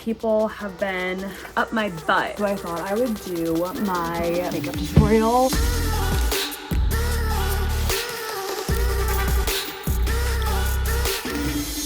people have been up my butt. So I thought I would do my makeup tutorial.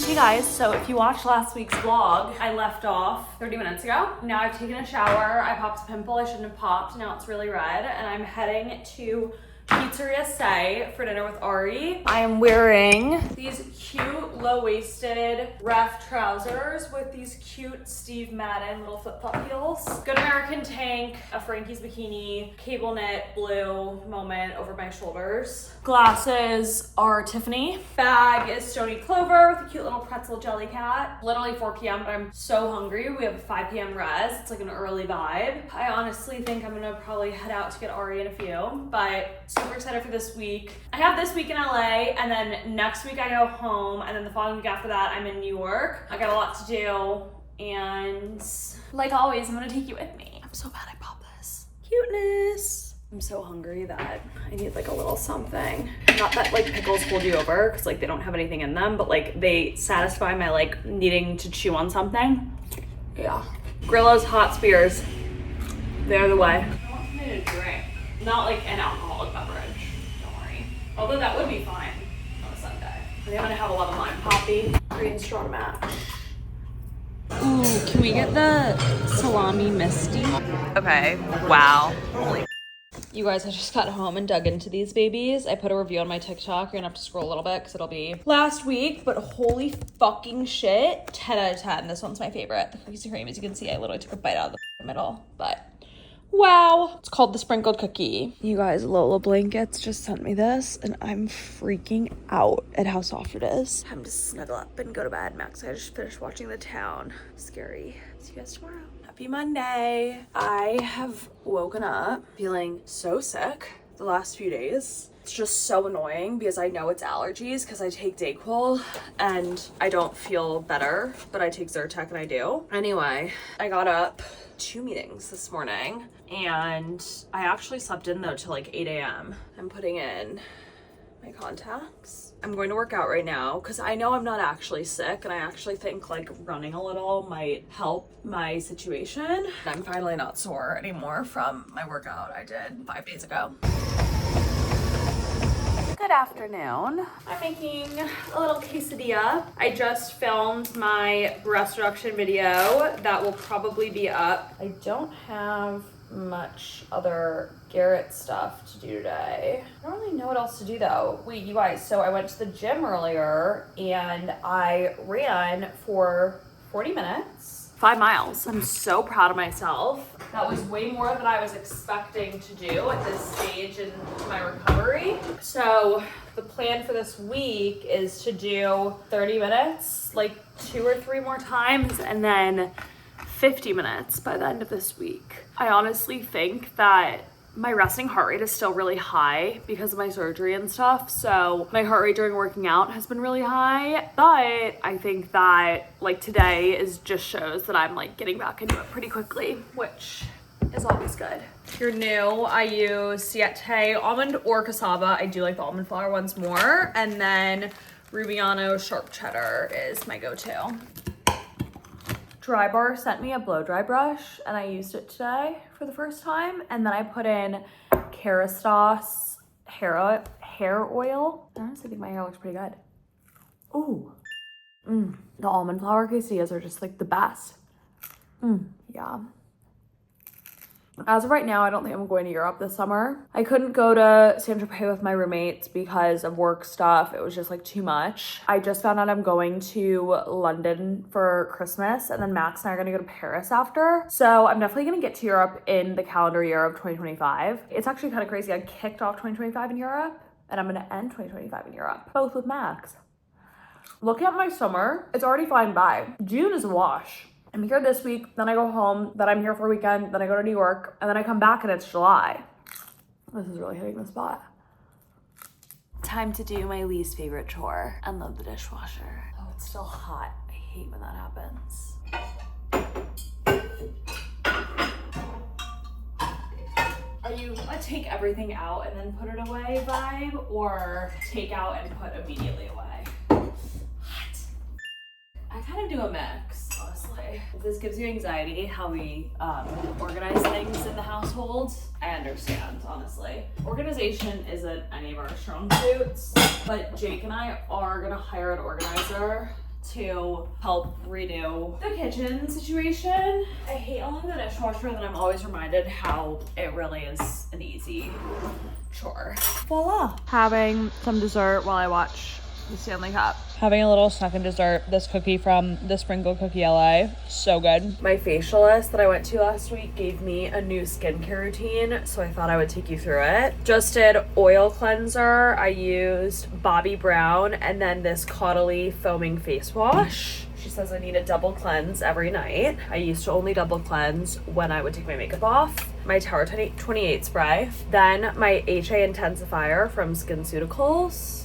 Hey guys, so if you watched last week's vlog, I left off 30 minutes ago. Now I've taken a shower, I popped a pimple I shouldn't have popped, now it's really red, and I'm heading to Pizzeria Say for dinner with Ari. I am wearing these cute low-waisted ref trousers with these cute Steve Madden little flip-flop heels. Good American tank, a Frankie's bikini, cable knit blue moment over my shoulders. Glasses are Tiffany. Bag is Stony Clover with a cute little pretzel jelly cat. Literally 4 p.m. but I'm so hungry. We have a 5 p.m. res. It's like an early vibe. I honestly think I'm gonna probably head out to get Ari in a few, but super excited for this week. I have this week in LA, and then next week I go home, and then the following week after that I'm in New York. I got a lot to do, and like always, I'm gonna take you with me. I'm so bad I popped this. Cuteness. I'm so hungry that I need like a little something. Not that like pickles hold you over, because like they don't have anything in them, but like they satisfy my like needing to chew on something. Yeah. Grillo's Hot Spears. They're the way. I want something to drink. Not like an alcoholic beverage, don't worry. Although that would be fine on a Sunday. I think I'm gonna have a lot of lime poppy, green straw to match. Ooh, can we get the salami misty? Okay, wow. Holy. You guys, I just got home and dug into these babies. I put a review on my TikTok. You're gonna have to scroll a little bit because it'll be last week, but holy fucking shit. 10 out of 10. This one's my favorite. The cookies and cream, as you can see, I literally took a bite out of the middle, but wow. It's called the sprinkled cookie. You guys, Lola Blankets just sent me this and I'm freaking out at how soft it is. Time to snuggle up and go to bed. Max, I just finished watching The Town. Scary. See you guys tomorrow. Happy Monday. I have woken up feeling so sick the last few days. It's just so annoying because I know it's allergies because I take Dayquil and I don't feel better, but I take Zyrtec and I do. Anyway, I got up 2 meetings this morning and I actually slept in though till like 8 a.m. I'm putting in my contacts. I'm going to work out right now because I know I'm not actually sick and I actually think like running a little might help my situation. I'm finally not sore anymore from my workout I did 5 days ago. Good afternoon. I'm making a little quesadilla. I just filmed my breast reduction video that will probably be up. I don't have much other Garrett stuff to do today. I don't really know what else to do though. Wait, you guys, so I went to the gym earlier and I ran for 40 minutes. 5 miles. I'm so proud of myself. That was way more than I was expecting to do at this stage in my recovery. So the plan for this week is to do 30 minutes, like 2 or 3 more times, and then 50 minutes by the end of this week. I honestly think that my resting heart rate is still really high because of my surgery and stuff. So my heart rate during working out has been really high, but I think that like today just shows that I'm like getting back into it pretty quickly, which is always good. If you're new, I use Siete almond or cassava. I do like the almond flour ones more. And then Rubiano sharp cheddar is my go-to. Dry Bar sent me a blow dry brush and I used it today for the first time. And then I put in Kerastase hair oil. I honestly think my hair looks pretty good. Ooh. The almond flour quesadillas are just like the best. Yeah. As of right now, I don't think I'm going to Europe this summer. I couldn't go to San Tropez with my roommates because of work stuff. It was just like too much. I just found out I'm going to London for Christmas and then Max and I are gonna go to Paris after. So I'm definitely gonna get to Europe in the calendar year of 2025. It's actually kind of crazy. I kicked off 2025 in Europe and I'm gonna end 2025 in Europe, both with Max. Looking at my summer, it's already flying by. June is a wash. I'm here this week, then I go home, then I'm here for a weekend, then I go to New York, and then I come back and it's July. This is really hitting the spot. Time to do my least favorite chore, unload the dishwasher. Oh, it's still hot. I hate when that happens. Are you a take everything out and then put it away vibe, or take out and put immediately away? What? I kind of do a mix, honestly. say. If this gives you anxiety, how we organize things in the household, I understand, honestly. Organization isn't any of our strong suits, but Jake and I are gonna hire an organizer to help redo the kitchen situation. I hate only the dishwasher, then I'm always reminded how it really is an easy chore. Voila. Having some dessert while I watch the Stanley Cup. Having a little second dessert, this cookie from the Sprinkle Cookie LA. So good. My facialist that I went to last week gave me a new skincare routine, so I thought I would take you through it. Just did oil cleanser. I used Bobbi Brown and then this Caudalie foaming face wash. She says I need a double cleanse every night. I used to only double cleanse when I would take my makeup off. My Tower 28 spray. Then my HA intensifier from SkinCeuticals.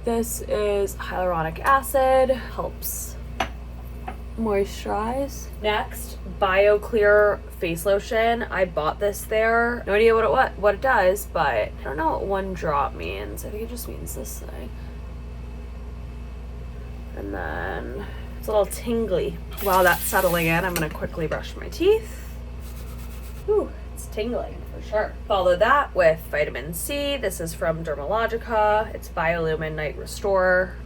This is hyaluronic acid, helps moisturize. Next, BioClear face lotion. I bought this there. No idea what it does, but I don't know what one drop means. I think it just means this thing. And then it's a little tingly. While that's settling in, I'm gonna quickly brush my teeth. Ooh, it's tingling for sure. Follow that with vitamin C. This is from Dermalogica. It's Biolumin Night Restorer.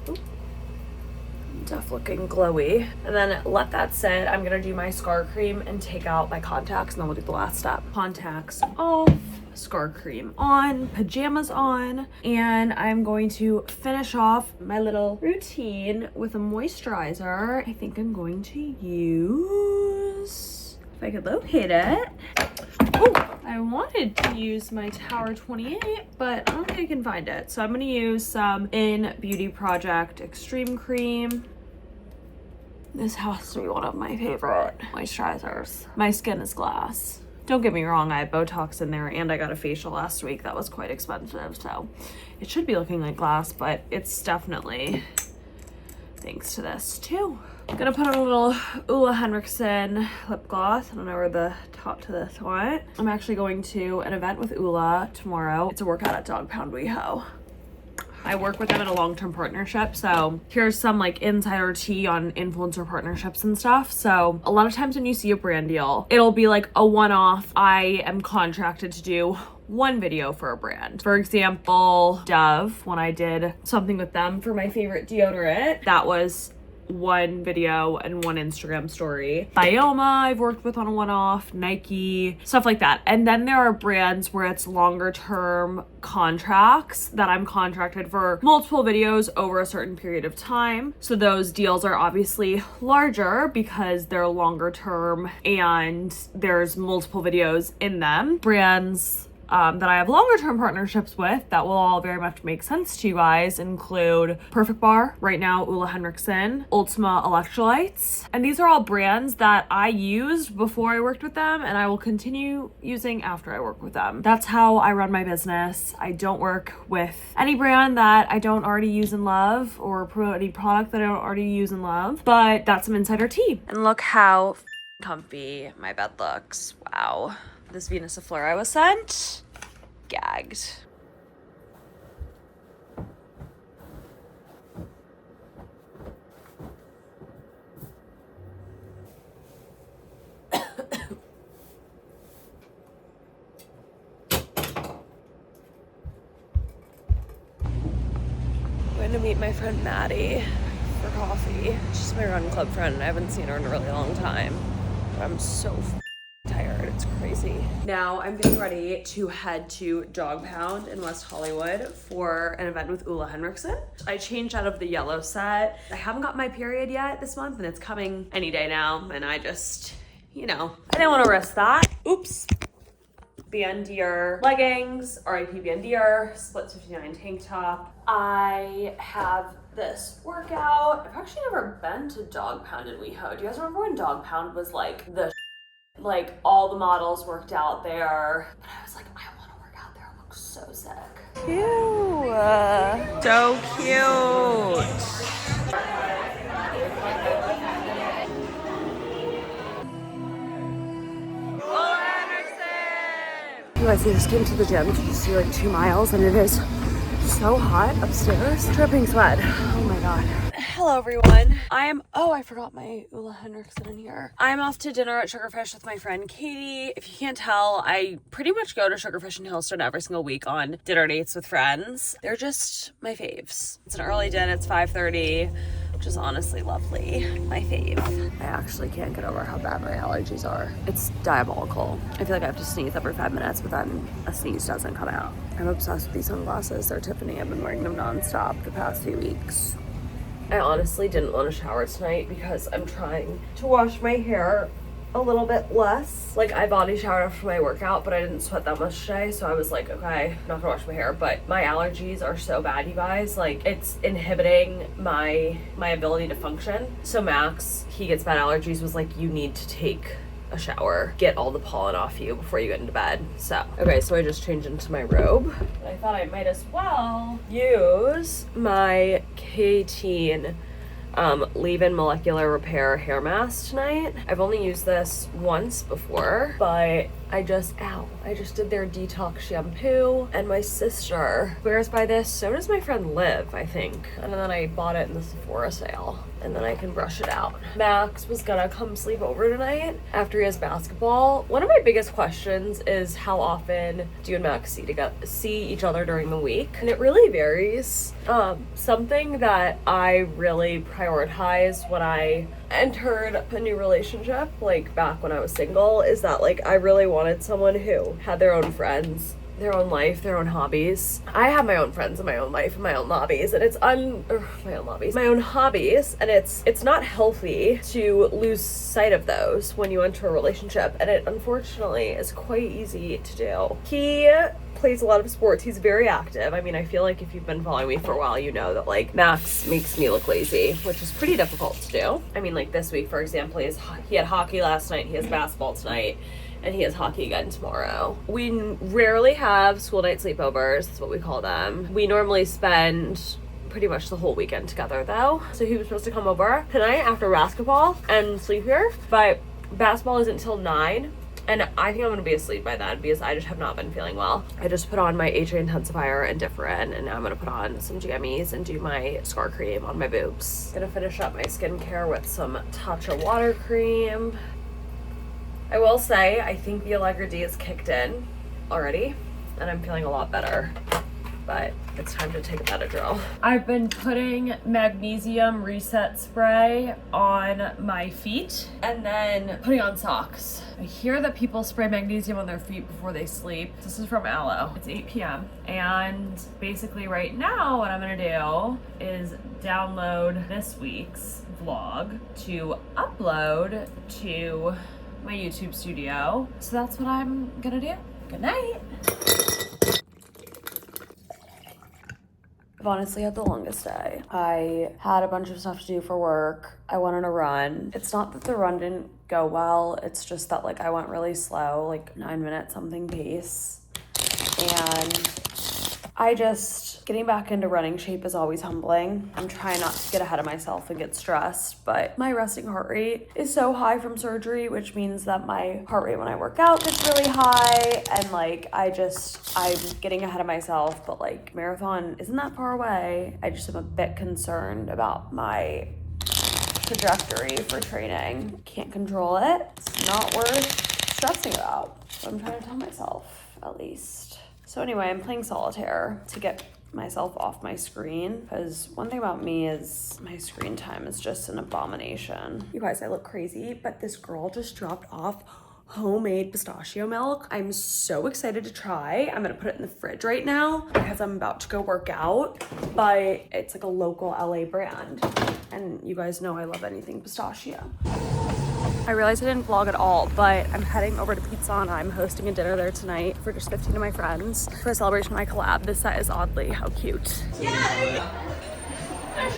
Ooh. Definitely looking glowy. And then let that sit. I'm gonna do my scar cream and take out my contacts, and then we'll do the last step. Contacts off, scar cream on, pajamas on, and I'm going to finish off my little routine with a moisturizer. I think I'm going to use, if I could locate it. Oh, I wanted to use my Tower 28, but I don't think I can find it. So I'm gonna use some In Beauty Project Extreme Cream. This has to be one of my favorite moisturizers. My skin is glass. Don't get me wrong, I have Botox in there and I got a facial last week that was quite expensive, so it should be looking like glass, but it's definitely thanks to this too. I'm gonna put on a little Ulla Henriksen lip gloss. I don't know where the top to this went. I'm actually going to an event with Ulla tomorrow. It's a workout at Dog Pound WeHo. I work with them in a long-term partnership, so here's some like insider tea on influencer partnerships and stuff. So a lot of times when you see a brand deal, it'll be like a one-off. I am contracted to do one video for a brand. For example, Dove, when I did something with them for my favorite deodorant, that was one video and one Instagram story. Bioma I've worked with on a one-off, Nike, stuff like that. And then there are brands where it's longer term contracts that I'm contracted for multiple videos over a certain period of time. So those deals are obviously larger because they're longer term and there's multiple videos in them. Brands that I have longer term partnerships with that will all very much make sense to you guys include Perfect Bar, right now Ulla Henriksen, Ultima Electrolytes, and these are all brands that I used before I worked with them and I will continue using after I work with them. That's how I run my business. I don't work with any brand that I don't already use and love or promote any product that I don't already use and love, but that's some insider tea. And look how comfy my bed looks. Wow. This Venus Fleur I was sent, gagged. I'm going to meet my friend Maddie for coffee. She's my run club friend and I haven't seen her in a really long time, but I'm so tired. It's crazy. Now I'm getting ready to head to Dog Pound in West Hollywood for an event with Ulla Henriksen. I changed out of the yellow set. I haven't got my period yet this month and it's coming any day now. And I just, you know, I didn't want to risk that. Oops. Bandier leggings, RIP Bandier, split 59 tank top. I have this workout. I've actually never been to Dog Pound in WeHo. Do you guys remember when Dog Pound was like the like all the models worked out there? And I was like, I want to work out there. It looks so sick. Cute. So cute. You guys, I just came to the gym to just do like 2 miles and it is so hot upstairs. Dripping sweat. Oh my God. Hello everyone. I forgot my Ula Henriksen in here. I'm off to dinner at Sugarfish with my friend Katie. If you can't tell, I pretty much go to Sugarfish in Houston every single week on dinner dates with friends. They're just my faves. It's an early dinner, it's 5:30, which is honestly lovely. My fave. I actually can't get over how bad my allergies are. It's diabolical. I feel like I have to sneeze every 5 minutes, but then a sneeze doesn't come out. I'm obsessed with these sunglasses. They're Tiffany. I've been wearing them nonstop the past few weeks. I honestly didn't want to shower tonight because I'm trying to wash my hair a little bit less. Like, I body showered after my workout, but I didn't sweat that much today, so I was like, okay, I'm not gonna wash my hair. But my allergies are so bad, you guys. Like, it's inhibiting my ability to function. So Max, he gets bad allergies, was like, you need to take a shower, get all the pollen off you before you get into bed. So okay, so I just changed into my robe. I thought I might as well use my K-Teen leave-in molecular repair hair mask tonight. I've only used this once before, but I just did their detox shampoo, and my sister swears by this. So does my friend Liv, I think. And then I bought it in the Sephora sale, and then I can brush it out. Max was gonna come sleep over tonight after he has basketball. One of my biggest questions is, how often do you and Max see each other during the week? And it really varies. Something that I really prioritize when I entered a new relationship, like back when I was single, is that like I really wanted someone who had their own friends, their own life, their own hobbies. I have my own friends and my own life and my own hobbies, and my own hobbies, and it's not healthy to lose sight of those when you enter a relationship, and it unfortunately is quite easy to do. He plays a lot of sports. He's very active. I mean, I feel like if you've been following me for a while, you know that like Max makes me look lazy, which is pretty difficult to do. I mean, like this week, for example, he had hockey last night, he has basketball tonight, and he has hockey again tomorrow. We rarely have school night sleepovers. That's what we call them. We normally spend pretty much the whole weekend together though. So he was supposed to come over tonight after basketball and sleep here, but basketball isn't until 9. And I think I'm going to be asleep by then because I just have not been feeling well. I just put on my HA intensifier and Differin, and now I'm going to put on some GMEs and do my scar cream on my boobs. Gonna finish up my skincare with some Tatcha water cream. I will say, I think the Allegra-D is kicked in already, and I'm feeling a lot better. But it's time to take a Benadryl. I've been putting magnesium reset spray on my feet and then putting on socks. I hear that people spray magnesium on their feet before they sleep. This is from Aloe. It's 8 p.m. And basically right now what I'm gonna do is download this week's vlog to upload to my YouTube studio. So that's what I'm gonna do. Good night. I've honestly had the longest day. I had a bunch of stuff to do for work. I went on a run. It's not that the run didn't go well. It's just that like I went really slow, like 9 minutes something pace. And getting back into running shape is always humbling. I'm trying not to get ahead of myself and get stressed, but my resting heart rate is so high from surgery, which means that my heart rate when I work out gets really high, and like I'm getting ahead of myself, but like marathon isn't that far away. I just am a bit concerned about my trajectory for training. Can't control it. It's not worth stressing about. So I'm trying to tell myself, at least. So anyway, I'm playing solitaire to get myself off my screen, because one thing about me is my screen time is just an abomination. You guys, I look crazy, but this girl just dropped off homemade pistachio milk. I'm so excited to try. I'm gonna put it in the fridge right now because I'm about to go work out, but it's like a local LA brand, and you guys know I love anything pistachio. I realized I didn't vlog at all, but I'm heading over to Pizzana. I'm hosting a dinner there tonight for just 15 of my friends for a celebration of my collab. This set is oddly, how cute. Yay!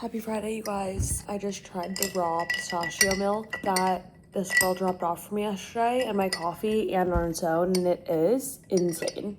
Happy Friday, you guys. I just tried the raw pistachio milk that this girl dropped off for me yesterday and my coffee and on its own, and it is insane.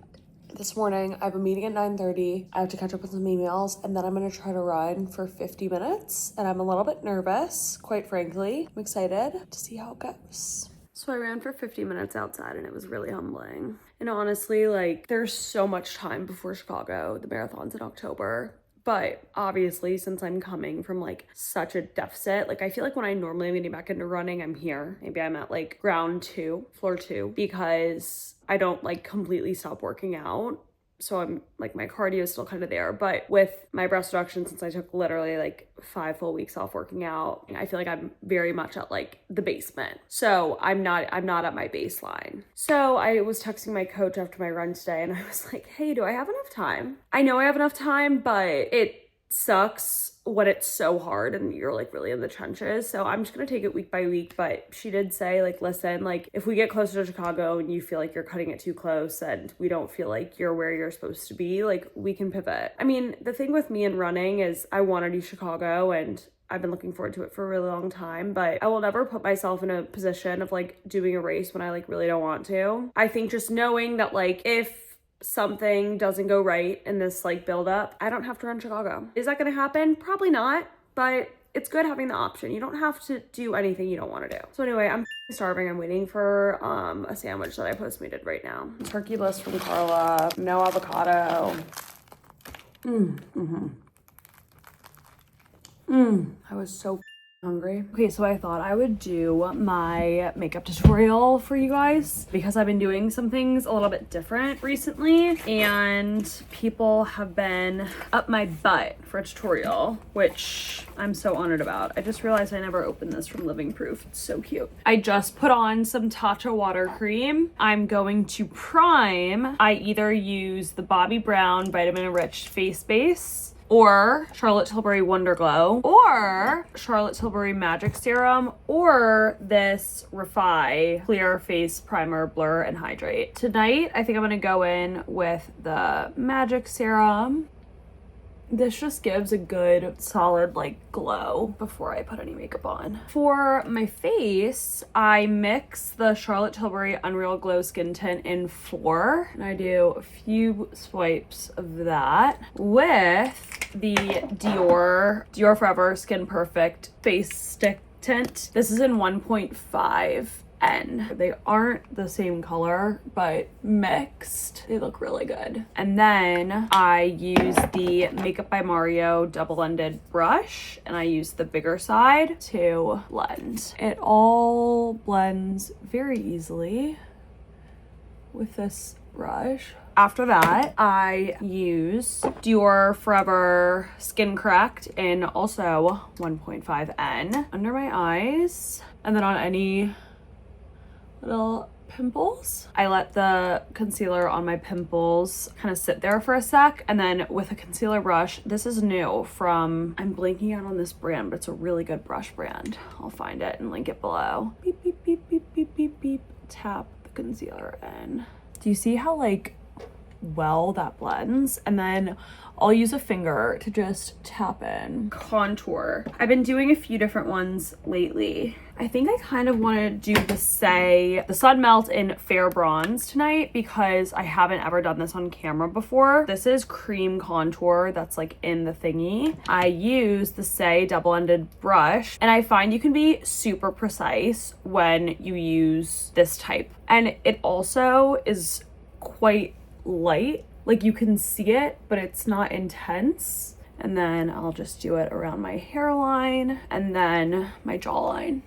This morning, I have a meeting at 9:30. I have to catch up with some emails, and then I'm gonna try to run for 50 minutes, and I'm a little bit nervous, quite frankly. I'm excited to see how it goes. So I ran for 50 minutes outside, and it was really humbling. And honestly, like, there's so much time before Chicago. The marathon's in October, But obviously, since I'm coming from like such a deficit, like I feel like when I normally am getting back into running, I'm here. Maybe I'm at like floor 2, because I don't like completely stop working out. So I'm like, my cardio is still kind of there, but with my breast reduction, since I took literally like 5 full weeks off working out, I feel like I'm very much at like the basement. So I'm not at my baseline. So I was texting my coach after my run today and I was like, hey, do I have enough time? I know I have enough time, but it sucks when it's so hard and you're like really in the trenches. So I'm just gonna take it week by week. But she did say, like, listen, like if we get closer to Chicago and you feel like you're cutting it too close and we don't feel like you're where you're supposed to be, like we can pivot. I mean, the thing with me and running is I want to do Chicago and I've been looking forward to it for a really long time, but I will never put myself in a position of like doing a race when I like really don't want to. I think just knowing that like if something doesn't go right in this like build up, I don't have to run Chicago. Is that gonna happen? Probably not, but it's good having the option. You don't have to do anything you don't want to do. So anyway, I'm starving. I'm waiting for a sandwich that I Postmated right now. Turkey list from Carla, no avocado. I was so hungry. Okay, so I thought I would do my makeup tutorial for you guys because I've been doing some things a little bit different recently and people have been up my butt for a tutorial, which I'm so honored about. I just realized I never opened this from Living Proof. It's so cute. I just put on some Tatcha water cream. I'm going to prime. I either use the Bobbi Brown Vitamin Enriched Face Base or Charlotte Tilbury Wonder Glow, or Charlotte Tilbury Magic Serum, or this Refi Clear Face Primer, Blur, and Hydrate. Tonight, I think I'm gonna go in with the Magic Serum. This just gives a good solid like glow before I put any makeup on. For my face, I mix the Charlotte Tilbury Unreal Glow Skin Tint in 4, and I do a few swipes of that with the Dior Forever Skin Perfect Face Stick Tint. This is in 1.5. They aren't the same color, but mixed, they look really good. And then I use the Makeup by Mario double-ended brush, and I use the bigger side to blend. It all blends very easily with this brush. After that, I use Dior Forever Skin Correct in also 1.5N under my eyes, and then on any little pimples. I let the concealer on my pimples kind of sit there for a sec, and then with a concealer brush, this is new from, I'm blanking out on this brand, but it's a really good brush brand. I'll find it and link it below. Beep, beep, beep, beep, beep, beep, beep. Tap the concealer in. Do you see how like well that blends? And then I'll use a finger to just tap in. Contour. I've been doing a few different ones lately. I think I kind of want to do the Sun Melt in Fair Bronze tonight because I haven't ever done this on camera before. This is cream contour that's like in the thingy. I use the Say double-ended brush, and I find you can be super precise when you use this type. And it also is quite light. Like you can see it, but it's not intense. And then I'll just do it around my hairline and then my jawline.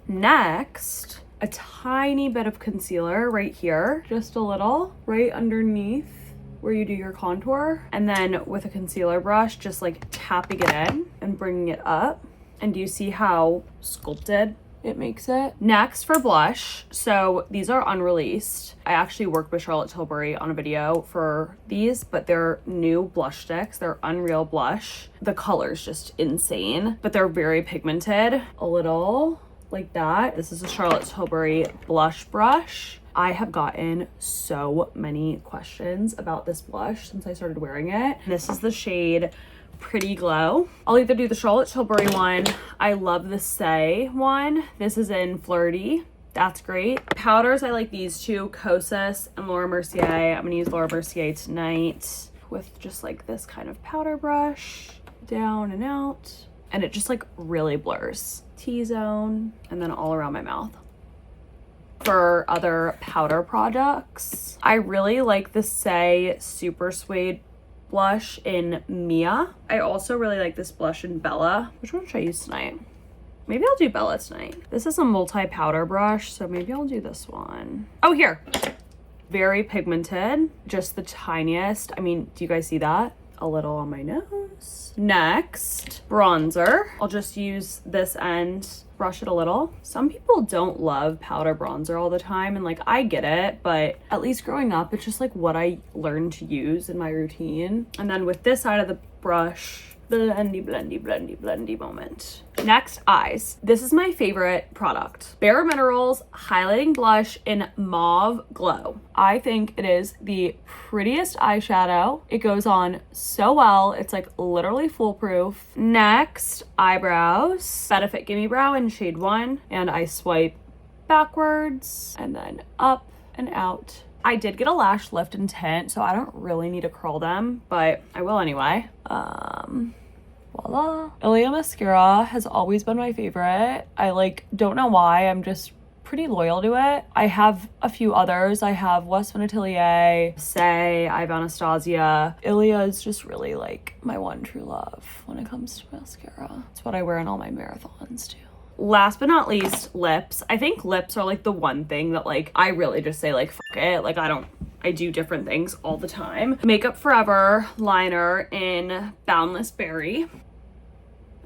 Next, a tiny bit of concealer right here, just a little, right underneath where you do your contour. And then with a concealer brush, just like tapping it in and bringing it up. And do you see how sculpted it makes it? Next, for blush, so these are unreleased. I actually worked with Charlotte Tilbury on a video for these, but they're new blush sticks. They're Unreal Blush. The color's just insane, but they're very pigmented. A little like that. This is a Charlotte Tilbury blush brush. I have gotten so many questions about this blush since I started wearing it. This is the shade Pretty Glow. I'll either do the Charlotte Tilbury one. I love the Say one. This is in Flirty. That's great. Powders, I like these two, Kosas and Laura Mercier. I'm gonna use Laura Mercier tonight with just like this kind of powder brush, down and out. And it just like really blurs. T-zone, and then all around my mouth. For other powder products, I really like the Say Super Suede blush in Mia. I also really like this blush in Bella. Which one should I use tonight? Maybe I'll do Bella tonight. This is a multi-powder brush, so maybe I'll do this one. Oh, here. Very pigmented, just the tiniest. I mean, do you guys see that? A little on my nose. Next, bronzer. I'll just use this end, brush it a little. Some people don't love powder bronzer all the time, and like, I get it, but at least growing up, it's just like what I learned to use in my routine. And then with this side of the brush, blendy, blendy, blendy, blendy moment. Next, eyes. This is my favorite product. Bare Minerals Highlighting Blush in Mauve Glow. I think it is the prettiest eyeshadow. It goes on so well. It's like literally foolproof. Next, eyebrows. Benefit Gimme Brow in shade 1. And I swipe backwards and then up and out. I did get a lash lift and tint, so I don't really need to curl them, but I will anyway. Voila. Ilia mascara has always been my favorite. I like, don't know why, I'm just pretty loyal to it. I have a few others. I have Westman Atelier, Say, I have Anastasia. Ilia is just really like my one true love when it comes to mascara. It's what I wear in all my marathons too. Last but not least, lips. I think lips are like the one thing that like I really just say like fuck it. Like I do different things all the time. Makeup Forever liner in Boundless Berry.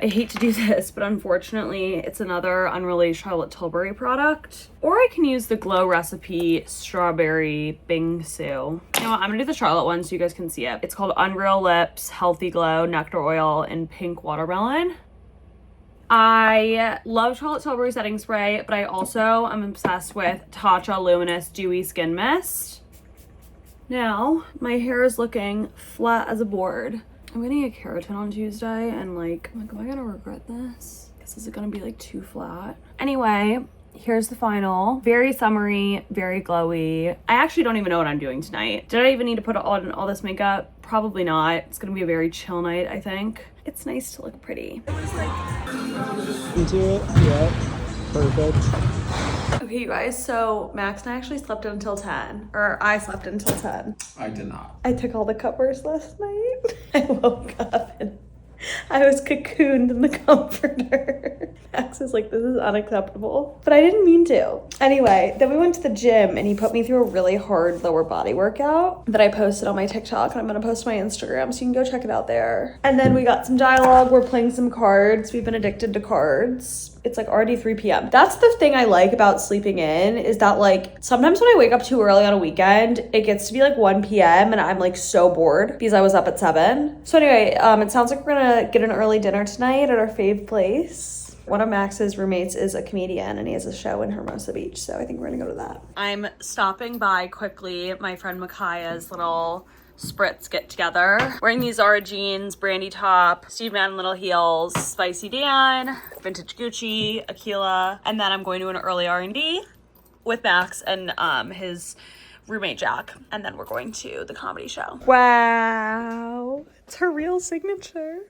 I hate to do this, but unfortunately it's another unrelated Charlotte Tilbury product. Or I can use the Glow Recipe Strawberry Bingsu. You know what, I'm gonna do the Charlotte one so you guys can see it. It's called Unreal Lips Healthy Glow Nectar Oil in Pink Watermelon. I love Charlotte Tilbury setting spray, but I also am obsessed with Tatcha Luminous Dewy Skin Mist. Now, my hair is looking flat as a board. I'm getting a keratin on Tuesday, and like, am I gonna regret this? Because is it gonna be like too flat? Anyway, here's the final. Very summery, very glowy. I actually don't even know what I'm doing tonight. Did I even need to put on all this makeup? Probably not. It's gonna be a very chill night, I think. It's nice to look pretty. Into it, yeah, perfect. Okay, you guys, so Max and I actually slept until 10, or I slept until 10. I did not. I took all the covers last night. I woke up and I was cocooned in the comforter. Max is like, this is unacceptable. But I didn't mean to. Anyway, then we went to the gym and he put me through a really hard lower body workout that I posted on my TikTok, and I'm gonna post my Instagram so you can go check it out there. And then we got some dialogue. We're playing some cards. We've been addicted to cards. It's like already 3 p.m. That's the thing I like about sleeping in, is that like sometimes when I wake up too early on a weekend, it gets to be like 1 p.m. and I'm like so bored because I was up at 7. So anyway, it sounds like we're gonna get an early dinner tonight at our fave place. One of Max's roommates is a comedian and he has a show in Hermosa Beach, so I think we're gonna go to that. I'm stopping by quickly my friend Makaya's little spritz get together. Wearing these Zara jeans, brandy top, Steve Madden little heels, Spicy Dan, vintage Gucci, Aquila, and then I'm going to an early R&D with Max and his roommate Jack, and then we're going to the comedy show. Wow, it's her real signature.